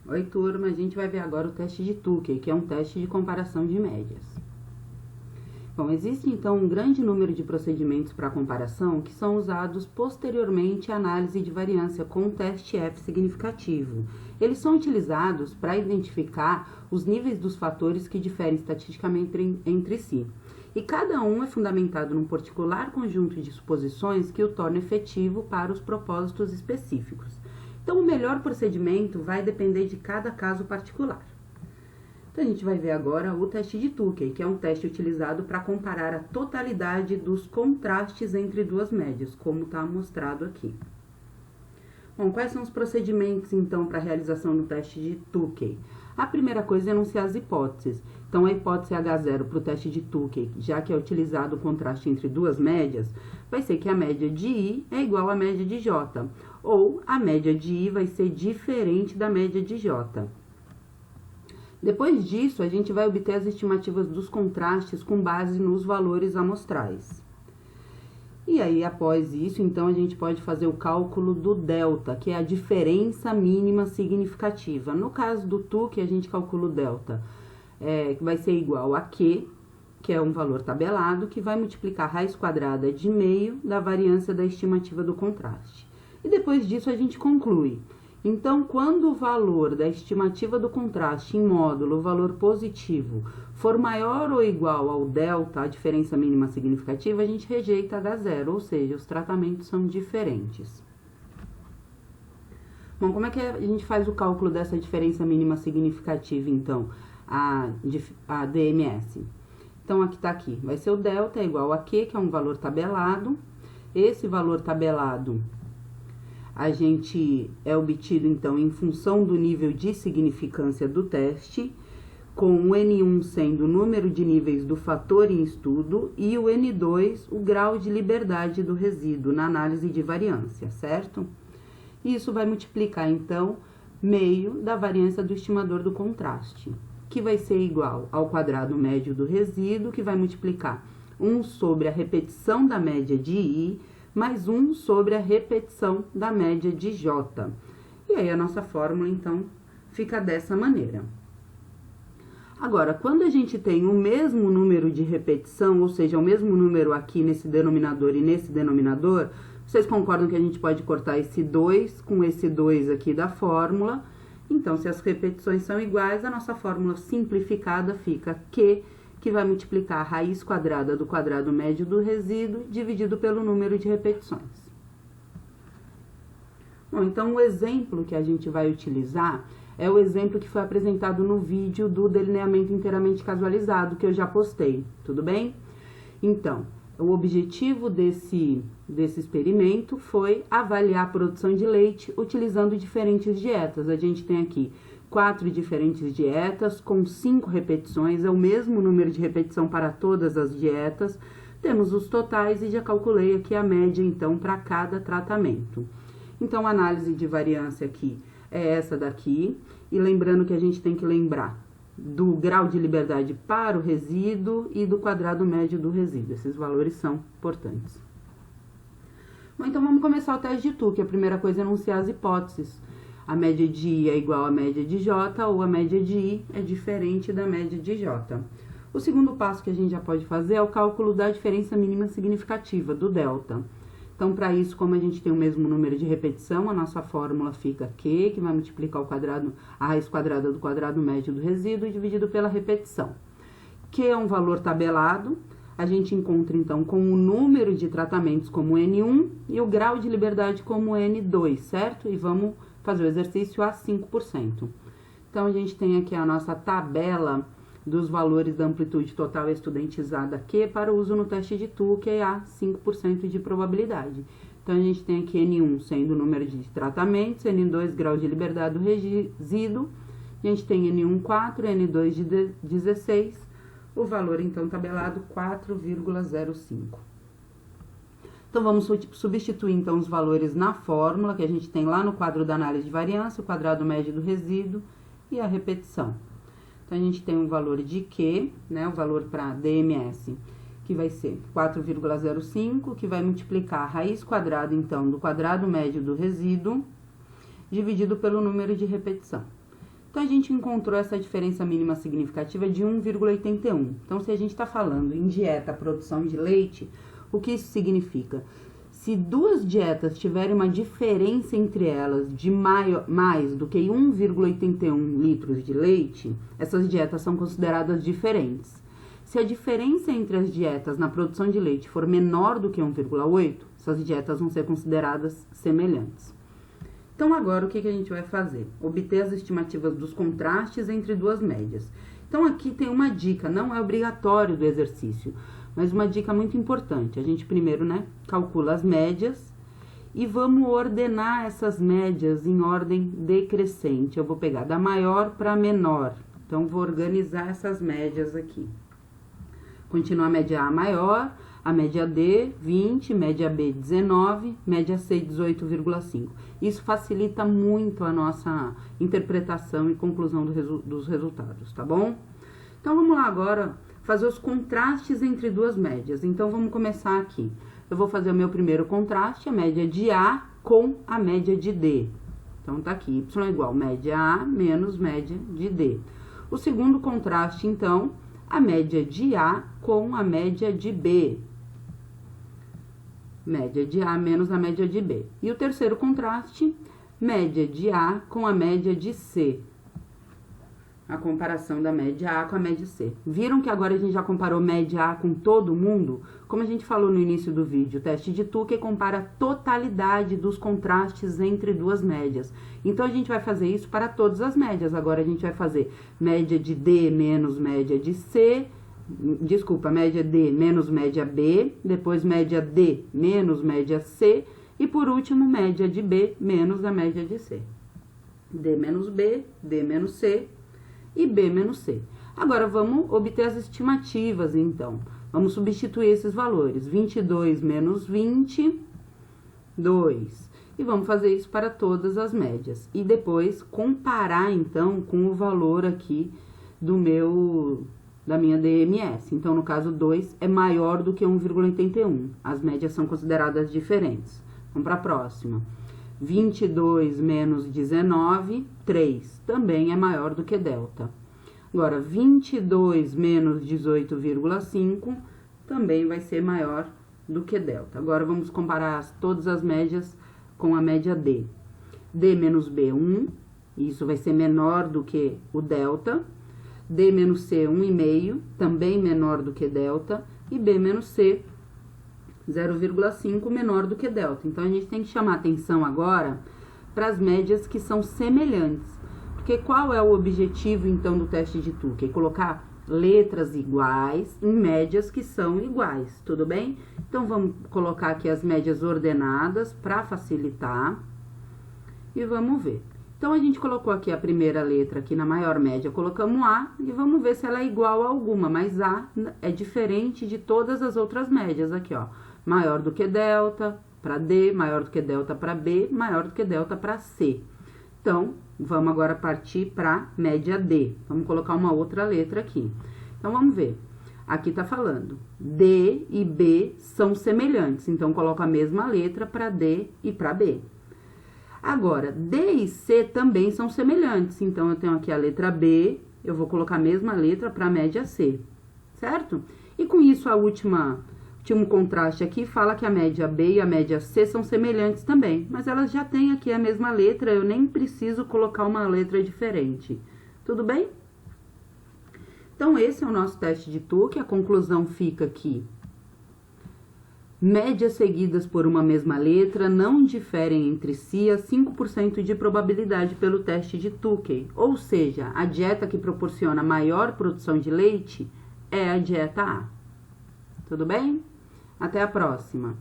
Oi, turma, a gente vai ver agora o teste de Tukey, que é um teste de comparação de médias. Bom, existe então um grande número de procedimentos para comparação que são usados posteriormente à análise de variância com o teste F significativo. Eles são utilizados para identificar os níveis dos fatores que diferem estatisticamente entre si. E cada um é fundamentado num particular conjunto de suposições que o torna efetivo para os propósitos específicos. Então, o melhor procedimento vai depender de cada caso particular. Então, a gente vai ver agora o teste de Tukey, que é um teste utilizado para comparar a totalidade dos contrastes entre duas médias, como está mostrado aqui. Bom, quais são os procedimentos, então, para a realização do teste de Tukey? A primeira coisa é enunciar as hipóteses. Então, a hipótese H0 para o teste de Tukey, já que é utilizado o contraste entre duas médias, vai ser que a média de I é igual à média de J, ou a média de I vai ser diferente da média de J. Depois disso, a gente vai obter as estimativas dos contrastes com base nos valores amostrais. E aí, após isso, então, a gente pode fazer o cálculo do delta, que é a diferença mínima significativa. No caso do Tukey, a gente calcula o delta, que vai ser igual a Q, que é um valor tabelado, que vai multiplicar a raiz quadrada de meio da variância da estimativa do contraste. E depois disso, a gente conclui. Então, quando o valor da estimativa do contraste em módulo, o valor positivo, for maior ou igual ao delta, a diferença mínima significativa, a gente rejeita H0, ou seja, os tratamentos são diferentes. Bom, como é que a gente faz o cálculo dessa diferença mínima significativa, então, a DMS? Então, aqui está aqui, vai ser o delta é igual a Q, que é um valor tabelado. Esse valor tabelado a gente é obtido, então, em função do nível de significância do teste, com o N1 sendo o número de níveis do fator em estudo e o N2 o grau de liberdade do resíduo na análise de variância, certo? Isso vai multiplicar, então, meio da variância do estimador do contraste, que vai ser igual ao quadrado médio do resíduo, que vai multiplicar 1 sobre a repetição da média de I, mais 1 sobre a repetição da média de J. E aí, a nossa fórmula, então, fica dessa maneira. Agora, quando a gente tem o mesmo número de repetição, ou seja, o mesmo número aqui nesse denominador e nesse denominador, vocês concordam que a gente pode cortar esse 2 com esse 2 aqui da fórmula? Então, se as repetições são iguais, a nossa fórmula simplificada fica Q, que vai multiplicar a raiz quadrada do quadrado médio do resíduo, dividido pelo número de repetições. Bom, então, o exemplo que a gente vai utilizar é o exemplo que foi apresentado no vídeo do delineamento inteiramente casualizado, que eu já postei, tudo bem? Então, o objetivo desse experimento foi avaliar a produção de leite utilizando diferentes dietas. A gente tem aqui 4 diferentes dietas com 5 repetições, é o mesmo número de repetição para todas as dietas. Temos os totais e já calculei aqui a média, então, para cada tratamento. Então, a análise de variância aqui é essa daqui. E lembrando que a gente tem que lembrar do grau de liberdade para o resíduo e do quadrado médio do resíduo. Esses valores são importantes. Bom, então, vamos começar o teste de Tukey. A primeira coisa é enunciar as hipóteses. A média de I é igual à média de J, ou a média de I é diferente da média de J. O segundo passo que a gente já pode fazer é o cálculo da diferença mínima significativa, do delta. Então, para isso, como a gente tem o mesmo número de repetição, a nossa fórmula fica Q, que vai multiplicar a raiz quadrada do quadrado médio do resíduo, dividido pela repetição. Q é um valor tabelado, a gente encontra, então, com o número de tratamentos como N1 e o grau de liberdade como N2, certo? E vamos fazer o exercício a 5%. Então, a gente tem aqui a nossa tabela dos valores da amplitude total estudentizada Q para uso no teste de Tukey a 5% de probabilidade. Então, a gente tem aqui N1 sendo o número de tratamentos, N2 grau de liberdade do resíduo, a gente tem N1 4, N2 de 16, o valor, então, tabelado 4,05. Então, vamos substituir, então, os valores na fórmula que a gente tem lá no quadro da análise de variância, o quadrado médio do resíduo e a repetição. Então, a gente tem um valor de Q, né, o valor para DMS, que vai ser 4,05, que vai multiplicar a raiz quadrada, então, do quadrado médio do resíduo, dividido pelo número de repetição. Então, a gente encontrou essa diferença mínima significativa de 1,81. Então, se a gente está falando em dieta produção de leite, o que isso significa? Se duas dietas tiverem uma diferença entre elas de mais do que 1,81 litros de leite, essas dietas são consideradas diferentes. Se a diferença entre as dietas na produção de leite for menor do que 1,8, essas dietas vão ser consideradas semelhantes. Então, agora, o que a gente vai fazer? Obter as estimativas dos contrastes entre duas médias. Então, aqui tem uma dica, não é obrigatório do exercício, mas uma dica muito importante. A gente primeiro, calcula as médias e vamos ordenar essas médias em ordem decrescente. Eu vou pegar da maior para a menor. Então, vou organizar essas médias aqui. Continua a média A maior, a média D, 20, média B, 19, média C, 18,5. Isso facilita muito a nossa interpretação e conclusão dos resultados, tá bom? Então, vamos lá agora fazer os contrastes entre duas médias. Então, vamos começar aqui. Eu vou fazer o meu primeiro contraste, a média de A com a média de D. Então, tá aqui, Y igual média A menos média de D. O segundo contraste, então, a média de A com a média de B. Média de A menos a média de B. E o terceiro contraste, média de A com a média de C. A comparação da média A com a média C. Viram que agora a gente já comparou média A com todo mundo? Como a gente falou no início do vídeo, o teste de Tukey compara a totalidade dos contrastes entre duas médias. Então, a gente vai fazer isso para todas as médias. Agora, a gente vai fazer média de D menos média de C, média D menos média B, depois média D menos média C, e por último, média de B menos a média de C. D menos B, D menos C e B menos C. Agora, vamos obter as estimativas, então. Vamos substituir esses valores. 22 menos 20, 2. E vamos fazer isso para todas as médias. E depois, comparar, então, com o valor aqui da minha DMS. Então, no caso, 2 é maior do que 1,81. As médias são consideradas diferentes. Vamos para a próxima. 22 menos 19, 3. Também é maior do que delta. Agora, 22 menos 18,5 também vai ser maior do que delta. Agora, vamos comparar todas as médias com a média D. D menos B, 1. Isso vai ser menor do que o delta. D menos C, 1,5. Também menor do que delta. E B menos C, 0,5 menor do que delta. Então, a gente tem que chamar atenção agora para as médias que são semelhantes. Porque qual é o objetivo, então, do teste de Tukey? Colocar letras iguais em médias que são iguais, tudo bem? Então, vamos colocar aqui as médias ordenadas para facilitar. E vamos ver. Então, a gente colocou aqui a primeira letra aqui na maior média, colocamos A e vamos ver se ela é igual a alguma, mas A é diferente de todas as outras médias aqui, ó. Maior do que delta para D, maior do que delta para B, maior do que delta para C. Então, vamos agora partir para média D. Vamos colocar uma outra letra aqui. Então, vamos ver. Aqui tá falando D e B são semelhantes, então coloco a mesma letra para D e para B. Agora, D e C também são semelhantes, então eu tenho aqui a letra B, eu vou colocar a mesma letra para a média C, certo? E com isso, o último contraste aqui fala que a média B e a média C são semelhantes também, mas elas já têm aqui a mesma letra, eu nem preciso colocar uma letra diferente. Tudo bem? Então, esse é o nosso teste de Tukey, a conclusão fica aqui. Médias seguidas por uma mesma letra não diferem entre si a 5% de probabilidade pelo teste de Tukey, ou seja, a dieta que proporciona maior produção de leite é a dieta A. Tudo bem? Até a próxima!